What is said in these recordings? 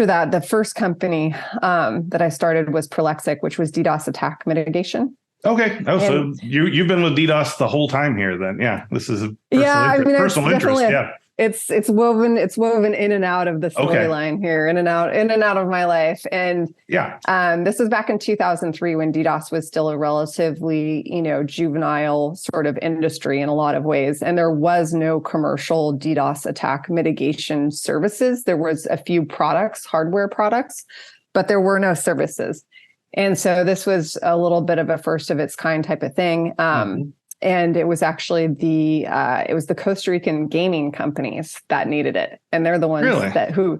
that, the first company that I started was Prolexic, which was DDoS attack mitigation. Okay. Oh, so you've been with DDoS the whole time here then. Yeah. This is a personal interest. Yeah. It's woven in and out of the storyline here, in and out of my life. And this was back in 2003 when DDoS was still a relatively, juvenile sort of industry in a lot of ways. And there was no commercial DDoS attack mitigation services. There was a few products, hardware products, but there were no services. And so this was a little bit of a first of its kind type of thing. And it was actually the Costa Rican gaming companies that needed it. And they're the ones who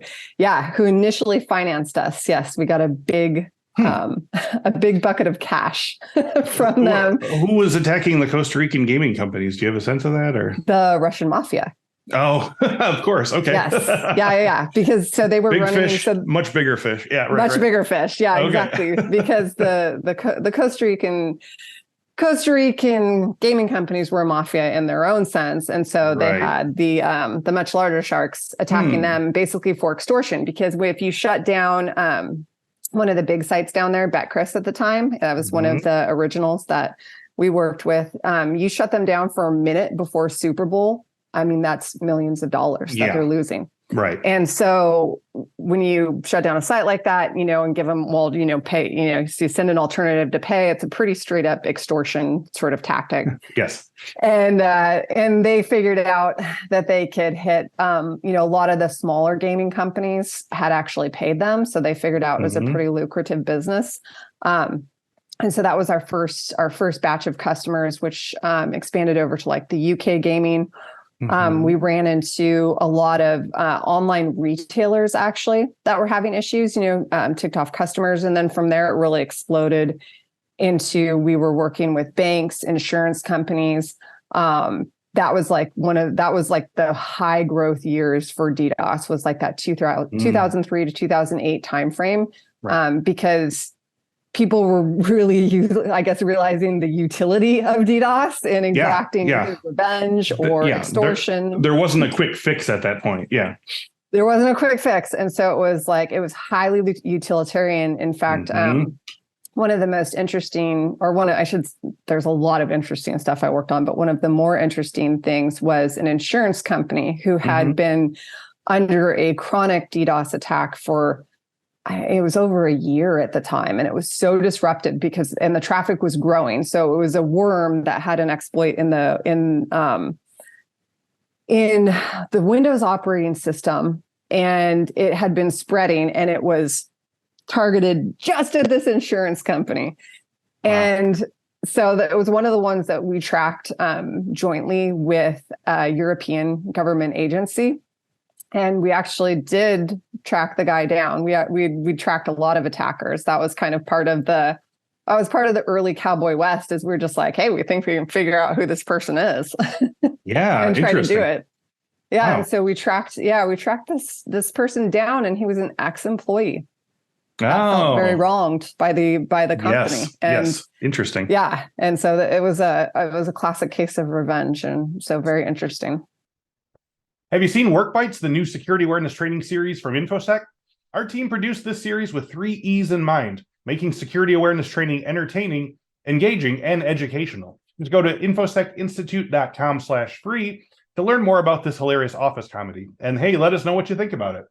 initially financed us. Yes, we got a big bucket of cash from them. Who was attacking the Costa Rican gaming companies? Do you have a sense of that, or the Russian mafia? Oh, of course. Okay. Yes. Yeah. Because so they were big running fish, much bigger fish. Yeah. Right, bigger fish. Yeah, okay. Exactly. Because the Costa Rican gaming companies were a mafia in their own sense. And so they had the much larger sharks attacking them basically for extortion, because if you shut down one of the big sites down there, BetChris at the time, that was one of the originals that we worked with. You shut them down for a minute before Super Bowl. I mean, that's millions of dollars that they're losing. Right. And so when you shut down a site like that, and give them, pay, so you send an alternative to pay, it's a pretty straight up extortion sort of tactic. Yes. And they figured out that they could hit, a lot of the smaller gaming companies had actually paid them. So they figured out it was a pretty lucrative business. And so that was our first batch of customers, which expanded over to like the UK gaming. We ran into a lot of online retailers actually that were having issues, ticked off customers. And then from there, it really exploded into, we were working with banks, insurance companies. That was like the high growth years for DDoS, was like that 2003 to 2008 timeframe, because people were really, realizing the utility of DDoS and exacting revenge or extortion. There wasn't a quick fix at that point. Yeah. There wasn't a quick fix. And so it was highly utilitarian. In fact, one of the most interesting, there's a lot of interesting stuff I worked on, but one of the more interesting things was an insurance company who had been under a chronic DDoS attack for, it was over a year at the time, and it was so disrupted and the traffic was growing. So it was a worm that had an exploit in the Windows operating system, and it had been spreading, and it was targeted just at this insurance company. Wow. And so it was one of the ones that we tracked jointly with a European government agency. And we actually did track the guy down. We tracked a lot of attackers. That was kind of part of the early Cowboy West, is we're just like, hey, we think we can figure out who this person is. Yeah. And try to do it. Yeah. Wow. And so we tracked this person down, and he was an ex-employee. Felt very wronged by the company. Yes. Interesting. Yeah. And so it was a classic case of revenge. And so very interesting. Have you seen Work Bites, the new security awareness training series from Infosec? Our team produced this series with 3 E's in mind, making security awareness training entertaining, engaging, and educational. Just go to infosecinstitute.com/free to learn more about this hilarious office comedy. And hey, let us know what you think about it.